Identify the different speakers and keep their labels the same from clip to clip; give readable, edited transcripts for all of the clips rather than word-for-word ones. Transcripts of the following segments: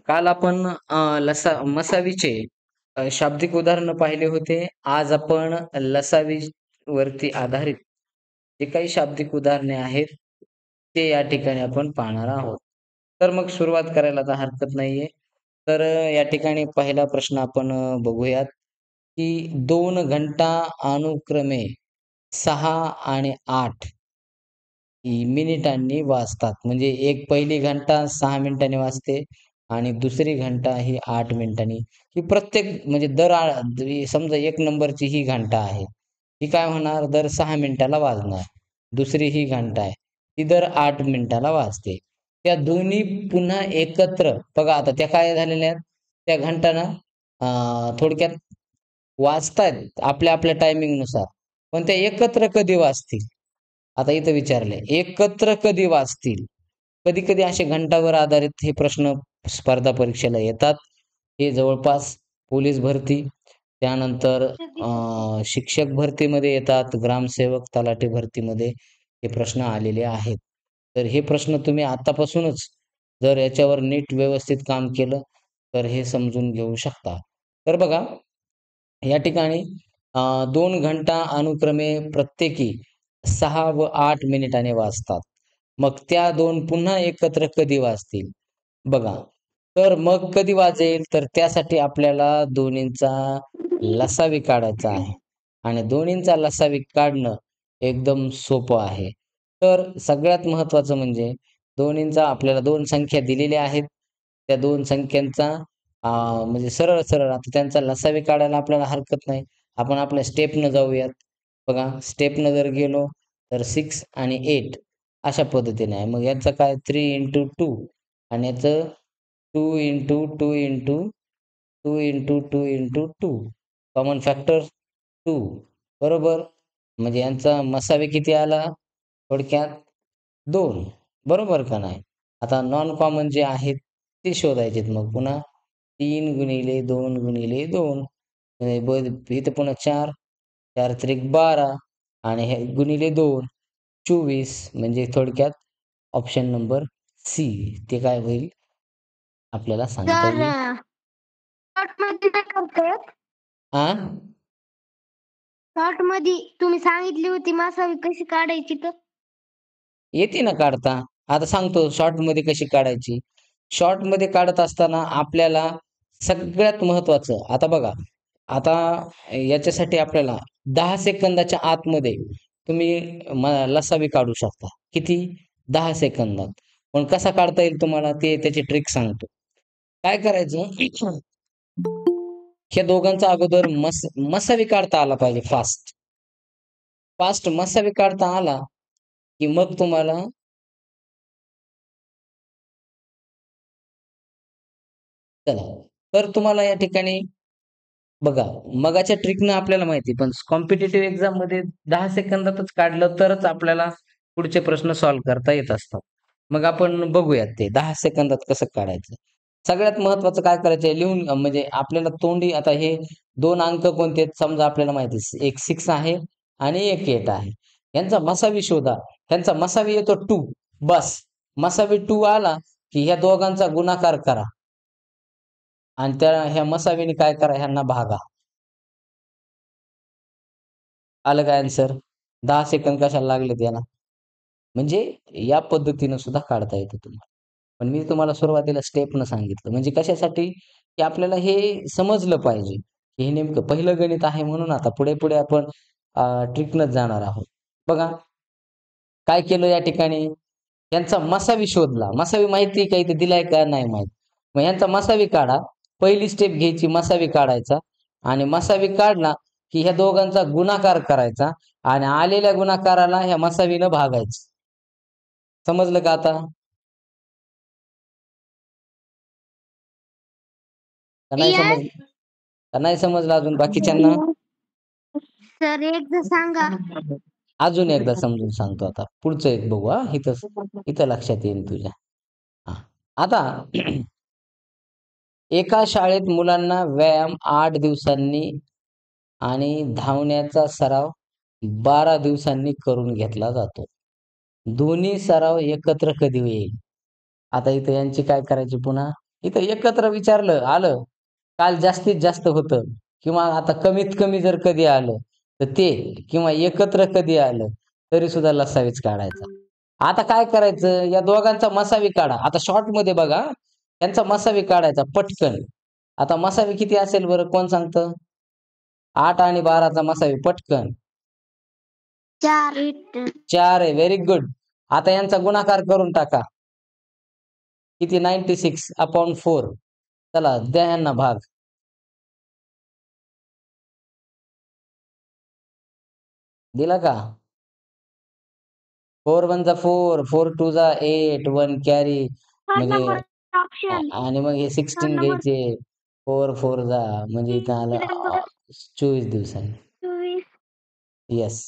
Speaker 1: काल आपण मसावीचे शाब्दिक उदाहरण पाहिले होते. आज आपण लसावी वरती आधारित जे काही शाब्दिक उदाहरणे आहेत, ते या ठिकाणी आपण पाहणार आहोत. तर मग सुरुवात करायला तर हरकत नाहीये. तर या ठिकाणी पहिला प्रश्न आपण बघूयात, की 2 घंटा अनुक्रमे 6 आणि 8 मिनिटांनी वाजतात. म्हणजे एक पहिली घंटा 6 मिनिटांनी वाजते आणि दुसरी घंटा ही 8 मिनिटांनी. ही प्रत्येक म्हणजे समजा 1 नंबरची ही घंटा आहे. ही काय होणार दर 6 मिनिटाला वाजणार. दुसरी ही घंटा आहे. ती दर 8 मिनिटाला वाजते. त्या दोन्ही पुन्हा एकत्र बघा आता त्या काय झालेल्या आहेत, त्या घंटा ना थोडक्यात वाजतायत आपल्या टायमिंगनुसार. पण त्या एकत्र कधी वाजतील? आता इथं विचारलंय, एकत्र कधी वाचतील? कधी-कधी असे घंटावर आधारित हे प्रश्न स्पर्धा परीक्षेला येतात. हे जवळपास पोलीस भरती, त्यानंतर शिक्षक भरतीमध्ये येतात, ग्रामसेवक, तलाठी भरतीमध्ये हे प्रश्न आलेले आहेत. तर हे प्रश्न तुम्ही आतापासूनच जर याच्यावर नीट व्यवस्थित काम केलं, तर हे समजून घेऊ शकता. तर बघा, या ठिकाणी 2 घंटा अनुक्रमे प्रत्येकी 6 व 8 मिनिटांनी वाजतात. मग त्या 2 पुन्हा एकत्र कधी वाजतील? बघा, तर मग कधी वाजेल? तर त्यासाठी आपल्याला दोन्हींचा लसावी काढायचा आहे आणि दोन्हींचा लसावी काढणं एकदम सोपं आहे. तर सगळ्यात महत्त्वाचं म्हणजे दोन्हींचा आपल्याला 2 संख्या दिलेल्या आहेत. त्या 2 संख्यांचा म्हणजे सरळ-सरळ आता त्यांचा लसावी काढायला आपल्याला हरकत नाही. आपण आपल्या स्टेपनं जाऊयात. बघा, स्टेपनं जर गेलो तर 6 आणि 8 अशा पद्धतीने आहे. मग याचं काय 3 इंटू 2 आणि याचं 2 into 2 into 2 into 2 into 2 common factor 2 बरोबर. म्हणजे यांचा मसावे किती आला? थोडक्यात 2 बरोबर का नाही? आता नॉन कॉमन जे आहेत ते शोधायचेत मग पुन्हा 3 गुणिले 2 गुणिले 2 इथं पुन्हा 4 4 त्रिक 12 आणि हे गुणिले 2 24 म्हणजे थोडक्यात ऑप्शन नंबर सी ते काय होईल आपल्याला सांगता
Speaker 2: तर
Speaker 1: येईल.
Speaker 2: शॉर्टमध्ये काय करतात?
Speaker 1: हां?
Speaker 2: शॉर्टमध्ये तुम्ही सांगितली होती मासावी कशी काढायची तर?
Speaker 1: येते ना काढता. आता सांगतो शॉर्टमध्ये कशी काढायची. शॉर्टमध्ये काढत असताना आपल्याला सगळ्यात महत्त्वाचं आता बघा, आता याच्यासाठी आपल्याला 10 सेकंदाच्या आतमध्ये तुम्ही लसावी काढू शकता. किती? 10 सेकंदात. पण कसा काढता येईल तुम्हाला ते त्याची ट्रिक सांगतो. काय करायचं? ह्या दोघांचा अगोदर मसावी काढता आला पाहिजे फास्ट. फास्ट मसावी काढता आला, की मग तुम्हाला चला, तर तुम्हाला या ठिकाणी बघा, मगाच्या ट्रिकनं आपल्याला माहिती पण कॉम्पिटिटिव्ह एक्झाममध्ये 10 सेकंदातच काढलं तरच आपल्याला पुढचे प्रश्न सॉल्व्ह करता येत असतात. मग आपण बघूयात ते 10 सेकंदात कसं काढायचं. सगळ्यात महत्त्वाचं काय करायचं लिहून म्हणजे आपल्याला तोंडी आता हे 2 अंक कोणते आहेत समजा आपल्याला माहिती आहे. एक 6 आहे आणि एक 8 आहे. यांचा मसावी शोधा. ह्यांचा मसावी येतो 2 बस. मसावी 2 आला, की ह्या दोघांचा गुणाकार करा. आणि त्या ह्या मसावीने काय करा ह्यांना भागा. आलं का आन्सर? 10 सेकंद कशाला लागलेत याला? म्हणजे या पद्धतीनं सुद्धा काढता येतं तुम्हाला. पण मी तुम्हाला सुरुवातीला स्टेपनं सांगितलं. म्हणजे कशासाठी? की आपल्याला हे समजलं पाहिजे, की हे नेमकं पहिलं गणित आहे म्हणून आता पुढे-पुढे आपण ट्रिकनंच जाणार आहोत. बघा, काय केलं या ठिकाणी? यांचा मसावी शोधला. मसावी माहिती आहे का इथे दिलाय का? नाही माहीत. मग यांचा मसावी काढा. पहिली स्टेप घ्यायची मसावी काढायचा आणि मसावी काढला, की ह्या दोघांचा गुणाकार करायचा आणि आलेल्या गुणाकाराला ह्या मसावीनं भागायचं. समजलं का आता? का नाही
Speaker 2: येस.
Speaker 1: समजलं? का नाही समजलं अजून बाकीच्यांना?
Speaker 2: सर एकदा सांगा.
Speaker 1: अजून एकदा समजून सांगतो आता. पुढचं एक बघू हां. इथं लक्षात येईल तुझ्या. हां. आता एका शाळेत मुलांना व्यायाम 8 दिवसांनी आणि धावण्याचा सराव 12 दिवसांनी करून घेतला जातो. दोन्ही सराव एकत्र कधी होईल? आता इथे यांची काय करायची पुन्हा? इथं एकत्र विचारलं आलं, काल जास्तीत जास्त होतं किंवा आता कमीत कमी जर कधी आलं, तर ते किंवा एकत्र कधी आलं, तरी सुद्धा लसावीच काढायचा. आता काय करायचं, या दोघांचा मसावी काढा. आता शॉर्टमध्ये बघा, त्यांचा मसावी काढायचा पटकन. आता मसावी किती असेल बरं कोण सांगतं? 8 आणि 12चा मसावी पटकन.
Speaker 2: 4.
Speaker 1: 4 आहे. Very good. आता यांचा गुणाकार करून टाका. किती 96/4. चला द्या ह्यांना भाग. दिला का? 4 1 जा 4, 4 2 जा 8, 1 कॅरी
Speaker 2: थर्ड
Speaker 1: म्हणजे
Speaker 2: नंबर ऑप्शन.
Speaker 1: आणि मग हे
Speaker 2: थर्ड
Speaker 1: 16
Speaker 2: नंबर
Speaker 1: घ्यायचे. 4 4 जा म्हणजे इथं आलं
Speaker 2: किती नंबर
Speaker 1: 24 दिवसांनी.
Speaker 2: 24.
Speaker 1: येस.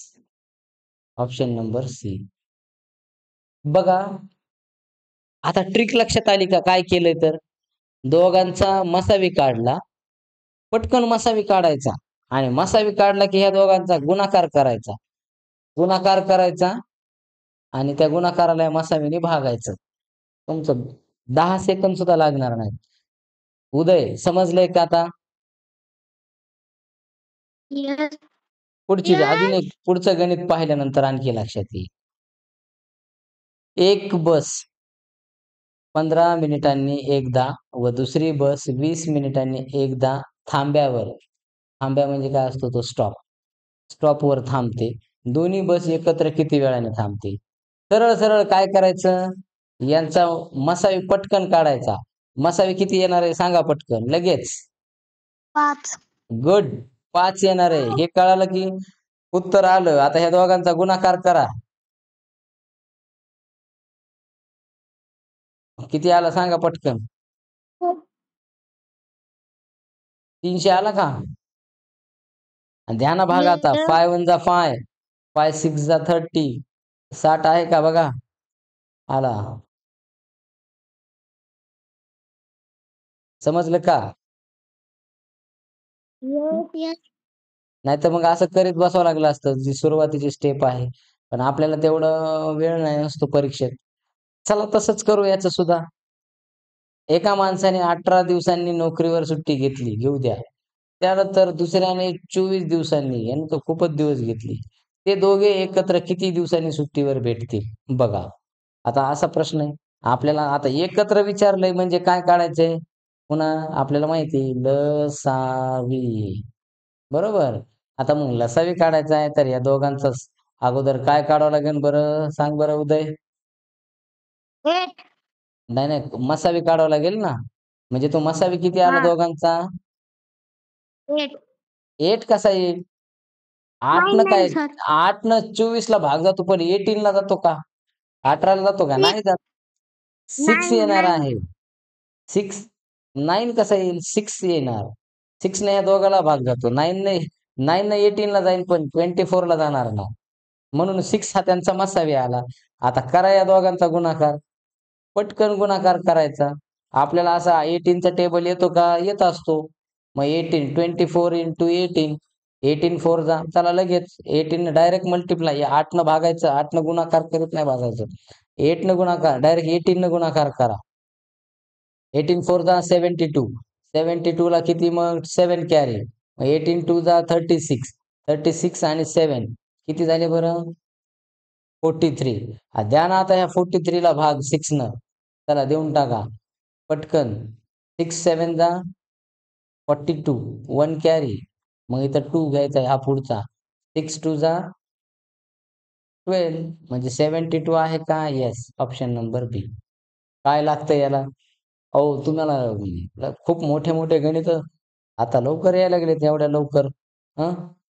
Speaker 1: Option number C. बघा, आता ट्रिक लक्षात आली का काय केलंय तर? दोघांचा मसावी काढला. पटकन मसावी काढायचा आणि मसावी काढला की ह्या दोघांचा गुणाकार करायचा. गुणाकार करायचा आणि त्या गुणाकाराला या मसावीने भागायचं. तुमचं 10 सेकंद सुद्धा लागणार नाहीत. उदय समजलंय का आता?
Speaker 2: यस.
Speaker 1: पुढची अजून एक पुढचं गणित पाहिल्यानंतर आणखी लक्षात येईल. एक बस 15 मिनिटांनी एकदा व दुसरी बस 20 मिनिटांनी एकदा थांब्यावर थांब्या म्हणजे काय असतो तो स्टॉप. स्टॉपवर थांबते. दोन्ही बस एकत्र किती वेळाने थांबते? सरळ सरळ काय करायचं? यांचा मसावी पटकन काढायचा. मसावी किती येणार आहे सांगा पटकन लगेच.
Speaker 2: 5.
Speaker 1: गुड. 5 येणार आहे. हे कळालं की उत्तर आलं. आता ह्या दोघांचा गुणाकार करा. किती आला सांगा पटकन. 300 आला का? ध्याना भाग आता. 5 1 जा 5, 5 6 जा 30. 60 आहे का बघा? आला. समजलं का?
Speaker 2: यस.
Speaker 1: नाहीतर मग असं करीत बसावं लागलं असतं, जी सुरुवातीची स्टेप आहे. पण आपल्याला तेवढं वेळ नाही नसतो परीक्षेत. चला तसंच करू याचं सुद्धा. एका माणसाने 18 दिवसांनी नोकरीवर सुट्टी घेतली, घेऊ द्या. त्यानंतर दुसऱ्याने 24 दिवसांनी, याने तर खूपच दिवस घेतली. ते दोघे एकत्र किती दिवसांनी सुट्टीवर भेटतील? बघा. आता असा प्रश्न आहे. आपल्याला आता एकत्र विचारलंय म्हणजे काय काढायचंय? पुन्हा आपल्याला माहिती आहे लसावी. बरोबर. आता मग लसावी काढायचा आहे तर या दोघांचाच अगोदर काय काढावं लागेल बरं? सांग बरं उदय?
Speaker 2: 8.
Speaker 1: नाही, नाही. मसावी काढावा लागेल ना. म्हणजे तो मसावी किती आला
Speaker 2: हां.
Speaker 1: दोघांचा?
Speaker 2: 8.
Speaker 1: 8 कसा येईल? 8 न
Speaker 2: 9
Speaker 1: काय
Speaker 2: सर.
Speaker 1: 8 न 24 ला भाग जातो पण 18 ला जातो का? 18 ला जातो का?
Speaker 2: 6.
Speaker 1: नाही जात. 6
Speaker 2: 9.
Speaker 1: येणार
Speaker 2: 9.
Speaker 1: आहे. 6 9 कसा येईल? 6 येणार. 6 ने या दोघाला भाग जातो. 9 ने 9 ने 18 ला जाईल पण 24 ला जाणार नाही. म्हणून 6 हा त्यांचा मसावी आला. आता करा या दोघांचा गुणाकार. पटकन गुणाकार करायचा. आपल्याला असा 18 चा टेबल येतो का? येत असतो. मग 18 24 इंटू 18. 18 4 जा. चला लगेच 18 ने डायरेक्ट मल्टिप्लाय. या 8 न भागायचं. 8 न गुणाकार करत नाही भागायचं. 8 न गुणाकार डायरेक्ट 18 न गुणाकार करा. 18 4 जा 72. 72 ला किती मग 7 कॅरी. मग 18 2 जा 36. 36 आणि 7 किती झाले बरं? 43. द्या ना आता ह्या 43 ला भाग 6 न. चला देऊन टाका. पटकन. 6 7 जा 42. 1 कॅरी. मग इथं 2 घ्यायचा हा पुढचा. 6 2 जा 12 म्हणजे 72 आहे का? येस. ऑप्शन नंबर बी. काय लागतं याला? अहो तुम्हाला खूप मोठे-मोठे गणित आता लवकर यायला लागलेत एवढ्या लवकर. हं?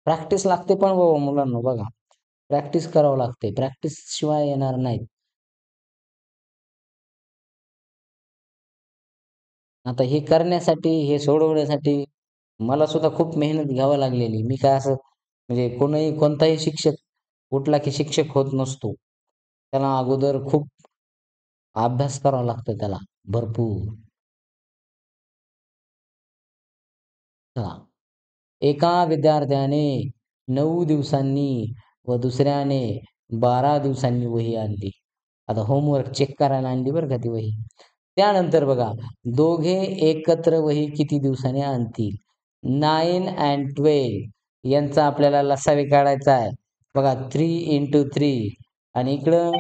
Speaker 1: प्रॅक्टिस लागते पण बाबा मुलांनो बघा. प्रॅक्टिस करावं लागते. प्रॅक्टिस शिवाय येणार नाहीत. आता हे करण्यासाठी, हे सोडवण्यासाठी मला सुद्धा खूप मेहनत घ्यावी लागलेली. मी काय असं म्हणजे कोणताही शिक्षक उठला की शिक्षक होत नसतो. त्याला अगोदर खूप अभ्यास करावा लागतो त्याला भरपूर. चला. एका विद्यार्थ्याने 9 दिवसांनी व दुसऱ्याने 12 दिवसांनी वही आणली. आता होमवर्क चेक करायला आणली बरं का ती वही. त्यानंतर बघा, दोघे एकत्र वही किती दिवसांनी आणतील? 9 and 12 यांचा आपल्याला लसावी काढायचा आहे. बघा 3 into 3 आणि इकडं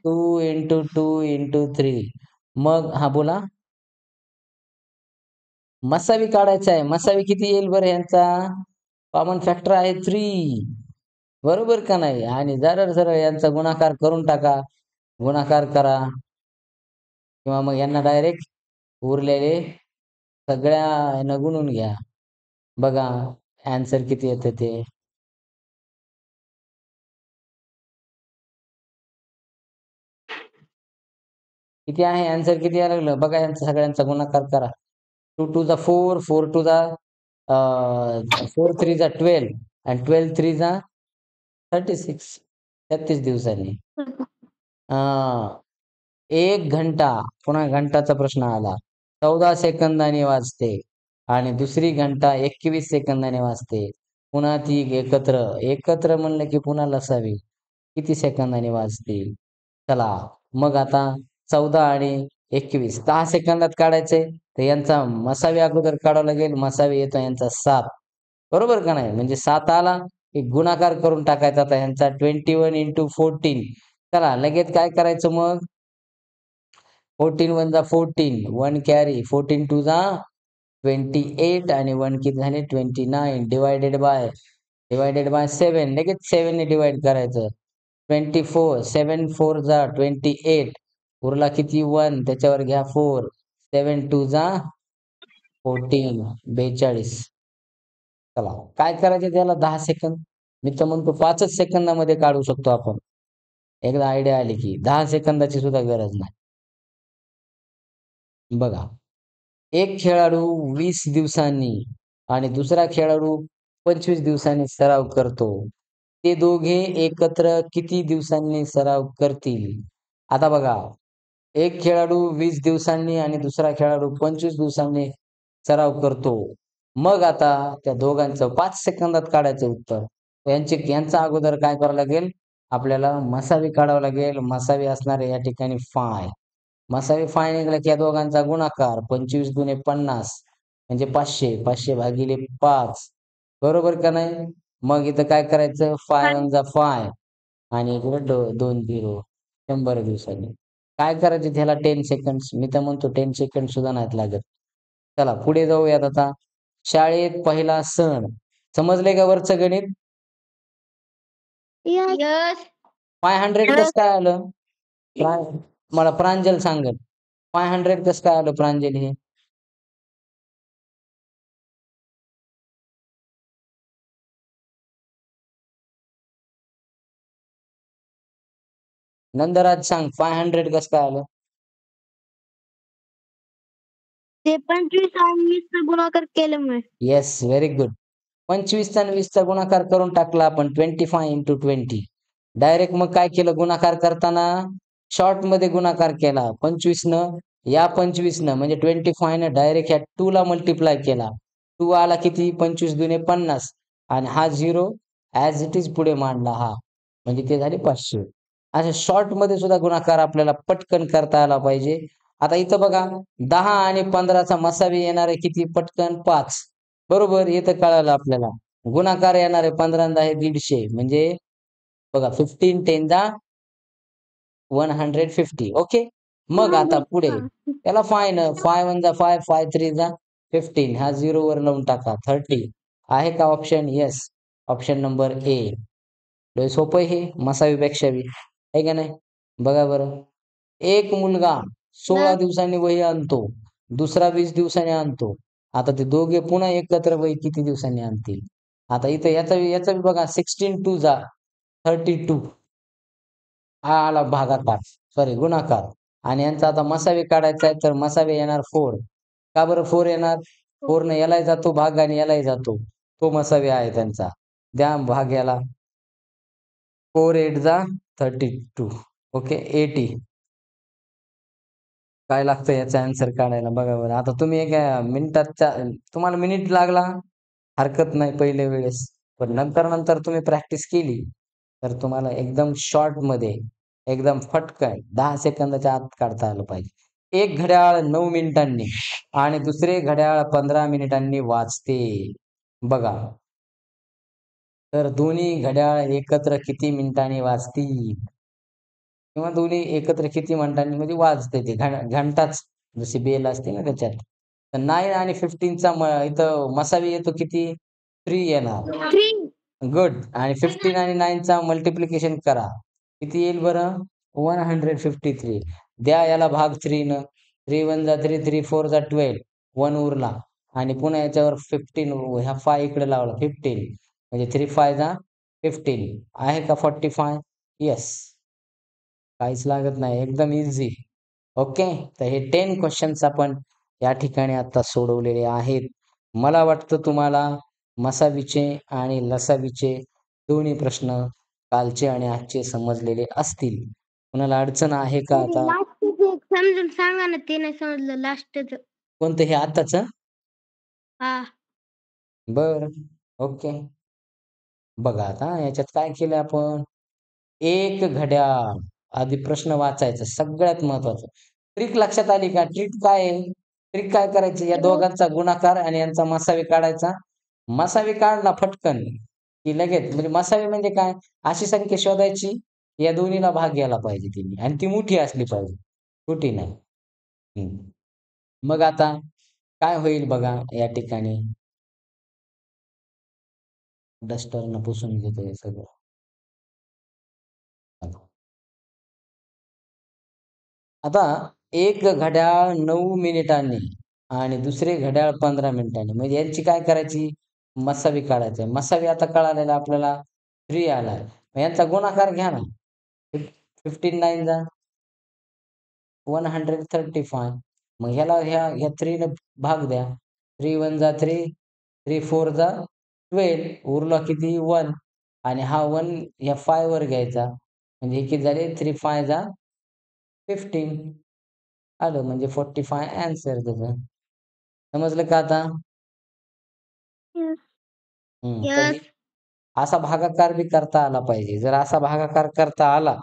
Speaker 1: 2 into 2 into 3. मग हा बोला. मसावी काढायचा आहे. मसावी किती येईल बरं यांचा? कॉमन फॅक्टर आहे 3. बरोबर का नाही? आणि सरळ-सरळ यांचा गुणाकार करून टाका. गुणाकार करा किंवा मग यांना डायरेक्ट उरलेले सगळ्या ह्यानं गुणून घ्या. बघा ॲन्सर किती येतं ते. किती आहे ॲन्सर किती यायला लागलं? बघा यांचा सगळ्यांचा गुणाकार करा. 2 टू चा 4, 4 टू चा 4 थ्री जा 12 आणि 12 थ्री जा 36. 36 दिवसांनी. हां. 1 घंटा, पुन्हा घंटाचा प्रश्न आला. 14 सेकंदांनी वाजते आणि दुसरी घंटा 21 सेकंदाने वाजते. पुन्हा ती एकत्र म्हणलं की पुन्हा लसावी. किती सेकंदाने वाजतील? चला, मग आता 14 आणि 21 10 सेकंदात काढायचंय, तर यांचा मसावी अगोदर काढावा लागेल. मसावी येतो यांचा 7. बरोबर का नाही? म्हणजे 7 आला की गुणाकार करून टाकायचा आता ह्यांचा 21 into 14. चला लगेच काय करायचं मग? 14 1 जा 14, 1 कॅरी, 14 2 जा 28 आणि 1 किती झाले 29 डिवायडेड बाय 7. लगेच 7 ने डिवाइड करायचं. 24 7 4 जा 28. उरला किती 1 त्याच्यावर घ्या 4. 7 2 जा 14 42. चला काय करायचं त्याला 10 सेकंद. मी तर म्हणतो 5च सेकंदामध्ये काढू शकतो आपण. एकदा आयडिया आली की 10 सेकंदाची सुद्धा गरज नाही. बघा, एक खेळाडू 20 दिवसांनी आणि दुसरा खेळाडू 25 दिवसांनी सराव करतो. ते दोघे एकत्र किती दिवसांनी सराव करतील? आता बघा, एक खेळाडू 20 दिवसांनी आणि दुसरा खेळाडू 25 दिवसांनी सराव करतो. मग आता त्या दोघांचं 5 सेकंदात काढायचं उत्तर. यांचा अगोदर काय करावं लागेल? आपल्याला मसावी काढावं लागेल. मसावी असणार आहे या ठिकाणी 5. मसावी 5 निघाला की या दोघांचा गुणाकार 25 दुने 50 म्हणजे 500. 500 भागिले 5. बरोबर का नाही? मग इथं काय करायचं? 5 1 जा 5 आणि इकडे 2 0. 100 दिवसांनी. काय करायचे त्याला 10 सेकंड्स. मी तर म्हणतो 10 सेकंड सुद्धा नाहीत लागत. चला पुढे जाऊयात आता. शाळेत पहिला सण. समजले का वरचं गणित?
Speaker 2: यस.
Speaker 1: 500 कसं काय आलं? मला प्रांजल सांगेल. 500 कसं काय आलं प्रांजल हे? नंदराज सांग 500 कसं काय आलं?
Speaker 2: ते 25 आणि 20 गुणाकार केल्यामुळे.
Speaker 1: Yes, very good. 25 आणि 20चा गुणाकार करून टाकला आपण 25 into 20. डायरेक्ट मग काय केलं गुणाकार करताना? शॉर्टमध्ये गुणाकार केला. 25 न या 25 न म्हणजे 25 न डायरेक्ट ह्या 2 ला मल्टिप्लाय केला. 2 आला किती? 25 दुने 50 आणि हा 0 ॲज इट इज पुढे मांडला हा. म्हणजे ते झाले 500. अशा शॉर्टमध्ये सुद्धा गुणाकार आपल्याला पटकन करता आला पाहिजे. आता इथं बघा 10 आणि 15चा मसावी येणार आहे किती? पटकन 5. बरोबर, इथं कळालं आपल्याला. गुणाकार येणार आहे 15 आणि 10 150 म्हणजे बघा 15 10 जा 150. ओके. मग आता पुढे त्याला 5 न 5 1 जा 5 5 3 जा 15. हा 0 वर लावून टाका 30. आहे का option? Yes. Option number A. लय सोपं आहे हे मसावीपेक्षा बी. आहे का नाही? बघा बरं. एक मुलगा 16 दिवसांनी वही आणतो. दुसरा 20 दिवसांनी आणतो. आता ते दोघे पुन्हा एकत्र वही किती दिवसांनी आणतील? आता इथं याचा बी बघा 16 2 जा 32. हा आला भागाकार, सॉरी गुणाकार. आणि यांचा आता मसावी काढायचा आहे तर मसावी येणार 4. का बरं 4 येणार? 4 न यालाही जातो भाग आणि यालाही जातो. तो मसावी आहे त्यांचा. द्या भाग याला. 4 8 जा 32. ओके 80. काय लागतं याचा आन्सर काढायला बघा बरं. आता तुम्ही एका मिनिटाच्या तुम्हाला मिनिट लागला हरकत नाही पहिल्या वेळेस. पण नंतर तुम्ही प्रॅक्टिस केली, तर तुम्हाला एकदम शॉर्टमध्ये, एकदम फटकन 10 सेकंदाच्या आत काढता आलं पाहिजे. एक घड्याळ 9 मिनिटांनी आणि दुसरे घड्याळ 15 मिनिटांनी वाजते. बघा. तर दोन्ही घड्याळ एकत्र किती मिनिटांनी वाजतील? किंवा दोन्ही एकत्र किती मिनिटांनी म्हणजे वाजते ते घंटाच जशी बेल असते ना त्याच्यात. तर 9 आणि 15चा इथं मसावी येतो किती? 3 येणार.
Speaker 2: 3.
Speaker 1: गुड. आणि 15 आणि 9चा मल्टिप्लिकेशन करा. किती येईल बरं? 153. द्या याला भाग 3 न. 3 1 जा 3, 3 4 जा 12. 1 उरला आणि पुन्हा याच्यावर 15 ह्या 5 इकडे लावला 15. म्हणजे 3 5 जा 15. आहे का 45? येस. काहीच लागत नाही. एकदम ईझी. ओके. तर हे 10 क्वेशन्स आपण या ठिकाणी आता सोडवलेले आहेत. मला वाटतं तुम्हाला मसावीचे आणि लसावीचे दोन्ही प्रश्न कालचे आणि आजचे समजलेले असतील. कुणाला अडचण आहे का आता?
Speaker 2: लास्टचं एक समजून सांगा ना, ते नाही समजलं लास्टचं.
Speaker 1: कोणतं हे आत्ताचं?
Speaker 2: हां.
Speaker 1: बरं. ओके. बघा आता याच्यात काय केलं आपण? एक घड्याळ. आधी प्रश्न वाचायचा सगळ्यात महत्वाचं. ट्रिक लक्षात आली का? ट्रिक काय आहे? ट्रिक काय करायची? या दोघांचा गुणाकार आणि यांचा मसावी काढायचा. मसावी काढला फटकन, की लगेच म्हणजे मसावी म्हणजे काय? अशी संख्या शोधायची, या दोन्हीला भाग घ्यायला पाहिजे तिने आणि ती मोठी असली पाहिजे, छोटी नाही. हं. मग आता काय होईल बघा या ठिकाणी. डस्टरनं पुसून घेतो हे सगळं. आता एक घड्याळ 9 मिनिटांनी आणि दुसरे घड्याळ 15 मिनिटांनी. म्हणजे यांची काय करायची? मसावी काढायची. मसावी आता कळालेला आपल्याला 3 आलाय. मग यांचा गुणाकार घ्या ना. 15 9 जा 135. मग ह्या 3 ने भाग द्या. 3 1 जा 3, 3 4 जा 12. उरला किती? 1 आणि हा 1 ह्या 5 वर घ्यायचा. म्हणजे हे किती झाले? 3 5 जा 15. आलं म्हणजे 45 ॲन्सर त्याचं. समजलं का आता?
Speaker 2: येस.
Speaker 1: तर हे
Speaker 2: येस.
Speaker 1: असा भागाकार बी करता आला पाहिजे. जर असा भागाकार करता आला,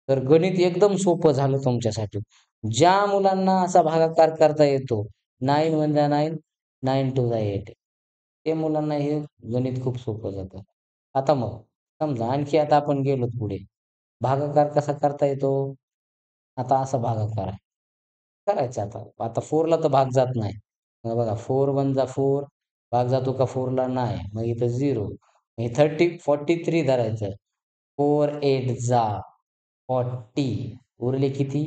Speaker 1: तर गणित एकदम सोपं झालं तुमच्यासाठी. ज्या मुलांना असा भागाकार करता येतो, 9 1 जा 9, 9 2 जा 8. ते मुलांना हे गणित खूप सोपं जातं. आता मग समजा आणखी आता आपण गेलो पुढे. भागाकार कसा करता येतो? आता असा भागाकार आहे. करायचा आता. आता 4 ला तर भाग जात नाही. मग बघा 4 1 जा 4, भाग जातो का 4 ला? नाही. मग इथं 0. हे 43 धरायचं. 4 8 जा 40. उरले किती?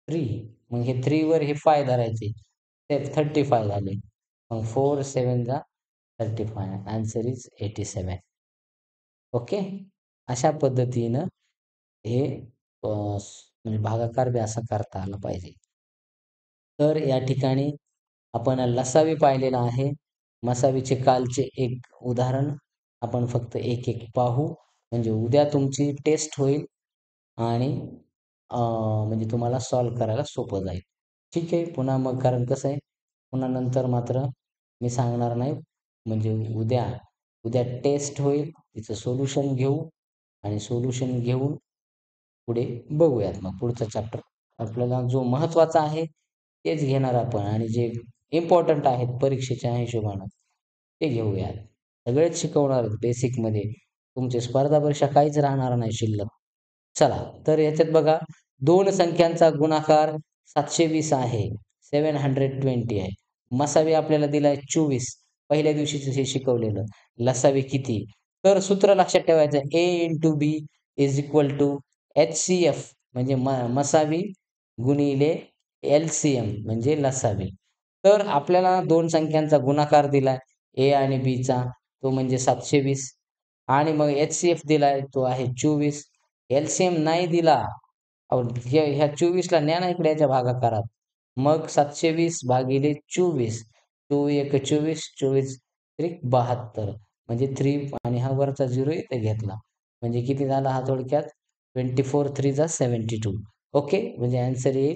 Speaker 1: 3. मग हे 3 वर हे 5 धरायचे. ते 35 झाले. मग 4 7 जा 35. Answer is 87. ओके. अशा पद्धतीनं हे म्हणजे भागाकार बी असा करता आला पाहिजे. तर या ठिकाणी आपण लसावी पाहिलेला आहे. मसावीचे कालचे एक उदाहरण आपण फक्त एक पाहू. म्हणजे उद्या तुमची टेस्ट होईल आणि म्हणजे तुम्हाला सॉल्व्ह करायला सोपं जाईल. ठीक आहे. पुन्हा मग कारण कसं आहे, पुन्हा नंतर मात्र मी सांगणार नाही. म्हणजे उद्या टेस्ट होईल. तिचं सोल्युशन घेऊ आणि सोल्युशन घेऊन पुढे बघूयात मग पुढचा चॅप्टर. आपल्याला जो महत्त्वाचा आहे तेच घेणार आपण आणि जे इम्पॉर्टंट आहेत परीक्षेच्या हिशोबानं ते घेऊयात. सगळेच शिकवणार आहेत बेसिकमध्ये. तुमची स्पर्धा परीक्षा काहीच राहणार नाही शिल्लक. चला, तर याच्यात बघा 2 संख्यांचा गुणाकार 720 आहे. 720 आहे. मसावी आपल्याला दिलाय 24. पहिल्या दिवशीच हे शिकवलेलं. लसावी किती? तर सूत्र लक्षात ठेवायचं A × B is equal to HCF म्हणजे मसावी गुणिले LCM म्हणजे लसावी. तर आपल्याला 2 संख्यांचा गुणाकार दिलाय A आणि Bचा तो म्हणजे 720 आणि मग HCF दिलाय तो आहे 24. LCM नाही दिला. अहो ह्या 24ला न्या ना इकडे याच्या भागाकारात. मग 720 भागिले 24. 24 एक 24, 24 त्रिक 72 म्हणजे 3 आणि हा वरचा 0 इथे घेतला. म्हणजे किती झाला हा थोडक्यात 24 3 जा 72. ओके. म्हणजे आन्सर येईल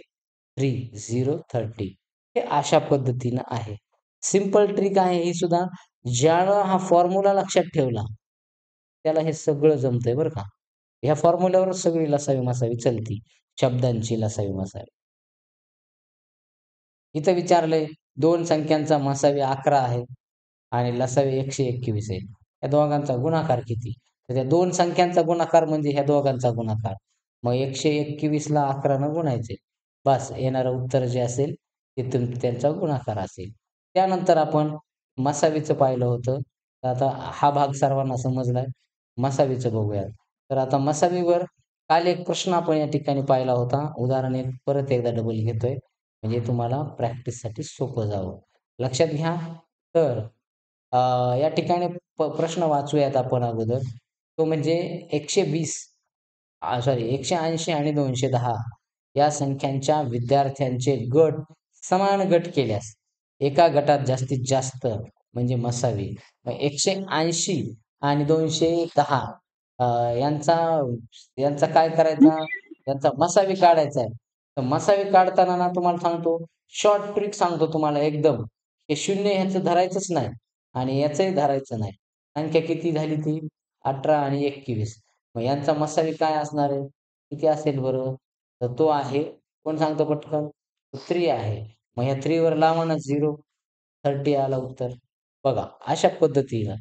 Speaker 1: 3030. हे अशा पद्धतीनं आहे. सिंपल ट्रिक आहे ही सुद्धा. ज्यानं हा फॉर्म्युला लक्षात ठेवला, त्याला हे सगळं जमतंय बरं का. ह्या फॉर्म्युल्यावरच सगळी लसावी-मसावी चलती. शब्दांची लसावी-मसावी. इथं विचारलंय 2 संख्यांचा मसावी 11 आहे आणि लसावी 121 आहे. या दोघांचा गुणाकार किती? तर त्या 2 संख्यांचा गुणाकार म्हणजे ह्या दोघांचा गुणाकार. मग 121 ला 11 न गुणायचे. बस येणारं उत्तर जे असेल ते त्यांचा गुणाकार असेल. त्यानंतर आपण मसावीचं पाहिलं होतं. तर आता हा भाग सर्वांना समजलाय. मसावीचं बघूयात. तर आता मसावीवर काल एक प्रश्न आपण या ठिकाणी पाहिला होता. उदाहरण एक परत एकदा डबल घेतोय. म्हणजे तुम्हाला प्रॅक्टिससाठी सोपं जावं. लक्षात घ्या. तर अ, या ठिकाणी प्रश्न वाचूयात आपण अगोदर. तो म्हणजे 120 सॉरी 180 आणि 210 या संख्यांच्या विद्यार्थ्यांचे गट समान गट केल्यास एका गटात जास्तीत जास्त म्हणजे मसावी 180 आणि 210 अ, यांचा यांचा काय करायचा? यांचा मसावी काढायचा आहे. तर मसावी काढताना ना तुम्हाला सांगतो, शॉर्ट ट्रिक सांगतो तुम्हाला एकदम. हे शून्य ह्याचं धरायचंच नाही आणि याचंही धरायचं नाही. संख्या किती झाली ती? 18 आणि 21. मग यांचा मसावी काय असणार आहे? किती असेल बरं? तर तो आहे कोण सांगतो पटकन? 3 आहे. मग ह्या 3 वर लावा ना 0. 30 आलं उत्तर. बघा अशा पद्धतीनं.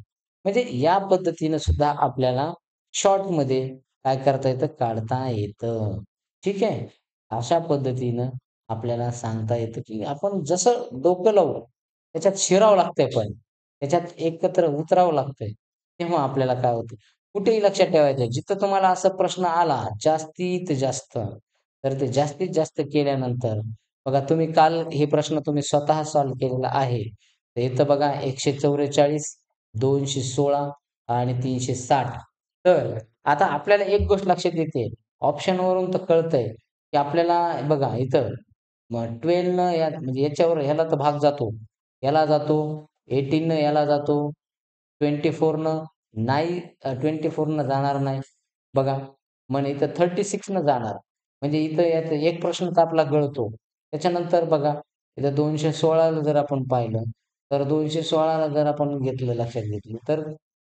Speaker 1: म्हणजे या पद्धतीनं सुद्धा आपल्याला शॉर्टमध्ये काय करता येतं? काढता येतं. ठीक आहे. अशा पद्धतीनं आपल्याला सांगता येतं, की आपण जसं डोकं लावू, त्याच्यात शिरावं लागतंय पण. त्याच्यात एकत्र उतरावं लागतंय. तेव्हा आपल्याला काय होतं. कुठेही लक्षात ठेवायचं जिथं तुम्हाला असा प्रश्न आला जास्तीत जास्त, तर ते जास्तीत जास्त केल्यानंतर बघा तुम्ही काल हे प्रश्न तुम्ही स्वतः सॉल्व्ह केलेला आहे. तर इथं बघा 144, 216 आणि 360. तर आता आपल्याला एक गोष्ट लक्षात येते. ऑप्शनवरून तर कळतंय, की आपल्याला बघा इथं मग 12 न या म्हणजे याच्यावर ह्याला तर भाग जातो. याला जातो, 18 न याला जातो, 24 न नाही 24 न जाणार नाही. बघा. मग इथं 36 न जाणार. म्हणजे इथं यात एक प्रश्न तर आपला गळतो. त्याच्यानंतर बघा, इथं 216 ला जर आपण पाहिलं, तर 216 ला जर आपण घेतलं, लक्षात घेतलं, तर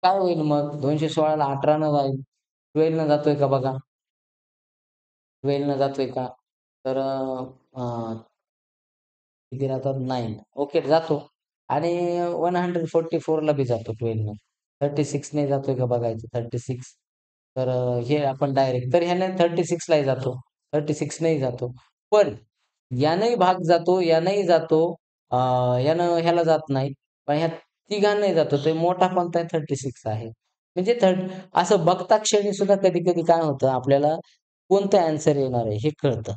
Speaker 1: काय होईल मग? 216 ला 18 न जाईल. 12 न जातोय का बघा? 12 न जातोय का? तर किती राहतात? 9. ओके जातो. आणि 144 ला बी जातो 12 न. 36 ने जातोय का बघायचं. 36 तर हे आपण डायरेक्ट तर ह्याने 36 लाही जातो. 36 नेही जातो. पण यानंही भाग जातो, यानंही जातो. अ, यानं ह्याला जात नाही. पण ह्या तिघांनाही जातो. तो मोठा कोणता आहे? 36 आहे. म्हणजे असं बघता क्षणी सुद्धा कधी-कधी काय होतं आपल्याला कोणतं ॲन्सर येणार आहे हे कळतं.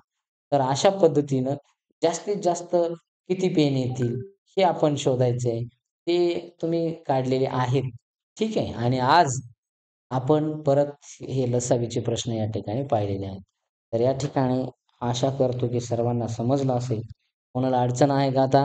Speaker 1: तर अशा पद्धतीनं जास्तीत जास्त किती पेन येतील हे आपण शोधायचं आहे. ते तुम्ही काढलेले आहेत. ठीक आहे. आणि आज आपण परत हे लसावीचे प्रश्न या ठिकाणी पाहिलेले आहेत. तर या ठिकाणी आशा करतो की सर्वांना समजलं असेल. कोणाला अडचण आहे का आता?